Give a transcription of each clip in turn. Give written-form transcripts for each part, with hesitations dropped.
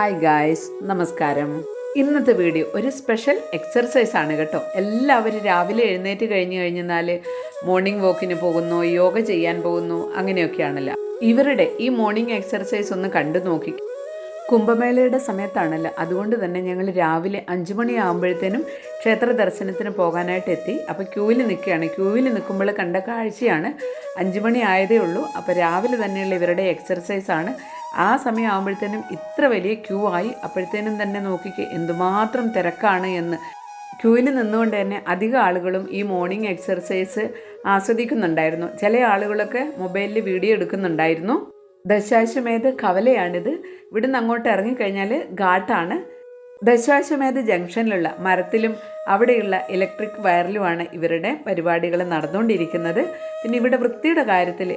Hi guys, നമസ്കാരം. ഇന്നത്തെ video ഒരു സ്പെഷ്യൽ എക്സർസൈസ് ആണ് കേട്ടോ. എല്ലാവരും രാവിലെ എഴുന്നേറ്റ് കഴിഞ്ഞാൽ മോർണിംഗ് വാക്കിന് പോകുന്നു, യോഗ ചെയ്യാൻ പോകുന്നു, അങ്ങനെയൊക്കെയാണല്ലോ. ഇവരുടെ ഈ മോർണിംഗ് എക്സർസൈസ് ഒന്ന് കണ്ടു നോക്കി. കുംഭമേളയുടെ സമയത്താണല്ലോ, അതുകൊണ്ട് തന്നെ ഞങ്ങൾ രാവിലെ 5 മണിയാകുമ്പോഴത്തേനും ക്ഷേത്ര ദർശനത്തിന് പോകാനായിട്ട് എത്തി. അപ്പോൾ ക്യൂവിൽ നിൽക്കുകയാണ്. ക്യൂവിൽ നിൽക്കുമ്പോൾ കണ്ട കാഴ്ചയാണ്. 5 മണി ആയതേ ഉള്ളൂ. അപ്പോൾ രാവിലെ തന്നെയുള്ള ഇവരുടെ എക്സർസൈസാണ്. ആ സമയമാകുമ്പോഴത്തേനും ഇത്ര വലിയ ക്യൂ ആയി. അപ്പോഴത്തേനും തന്നെ നോക്കിക്കേ എന്തുമാത്രം തിരക്കാണ് എന്ന്. ക്യൂവിൽ നിന്നുകൊണ്ട് തന്നെ അധികം ആളുകളും ഈ മോർണിംഗ് എക്സർസൈസ് ആസ്വദിക്കുന്നുണ്ടായിരുന്നു. ചില ആളുകളൊക്കെ മൊബൈലിൽ വീഡിയോ എടുക്കുന്നുണ്ടായിരുന്നു. ദശാശ്വമേധ കവലയാണിത്. ഇവിടുന്ന് അങ്ങോട്ട് ഇറങ്ങിക്കഴിഞ്ഞാൽ ഘാട്ടാണ്. ദശാശ്വമേധ ജംഗ്ഷനിലുള്ള മരത്തിലും അവിടെയുള്ള ഇലക്ട്രിക് വയറിലുമാണ് ഇവരുടെ പരിപാടികൾ നടന്നുകൊണ്ടിരിക്കുന്നത്. പിന്നെ ഇവിടെ വൃത്തിയുടെ കാര്യത്തിൽ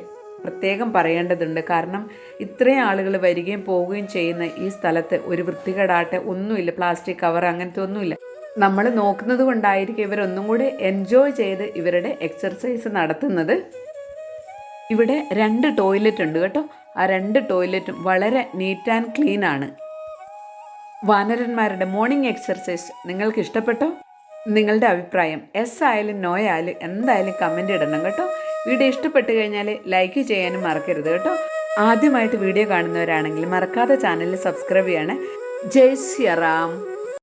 പ്രത്യേകം പറയേണ്ടതുണ്ട്. കാരണം ഇത്രയും ആളുകൾ വരികയും പോവുകയും ചെയ്യുന്ന ഈ സ്ഥലത്ത് ഒരു വൃത്തികേടാട്ടെ ഒന്നുമില്ല. പ്ലാസ്റ്റിക് കവർ അങ്ങനത്തെ ഒന്നുമില്ല. നമ്മൾ നോക്കുന്നത് കൊണ്ടായിരിക്കും ഇവരൊന്നും കൂടി എൻജോയ് ചെയ്ത് ഇവരുടെ എക്സർസൈസ് നടത്തുന്നത്. ഇവിടെ 2 ടോയ്ലറ്റ് ഉണ്ട് കേട്ടോ. ആ 2 ടോയ്ലറ്റും വളരെ നീറ്റ് ആൻഡ് ക്ലീൻ ആണ്. വാനരന്മാരുടെ മോർണിംഗ് എക്സർസൈസ് നിങ്ങൾക്ക് ഇഷ്ടപ്പെട്ടോ? നിങ്ങളുടെ അഭിപ്രായം എസ് ആയാലും നോ ആയാലും എന്തായാലും കമൻ്റ് ഇടണം കേട്ടോ. വീഡിയോ ഇഷ്ടപ്പെട്ട് കഴിഞ്ഞാൽ ലൈക്ക് ചെയ്യാനും മറക്കരുത് കേട്ടോ. ആദ്യമായിട്ട് വീഡിയോ കാണുന്നവരാണെങ്കിൽ മറക്കാതെ ചാനൽ സബ്സ്ക്രൈബ് ചെയ്യണേ. ജയ് ശ്രീറാം.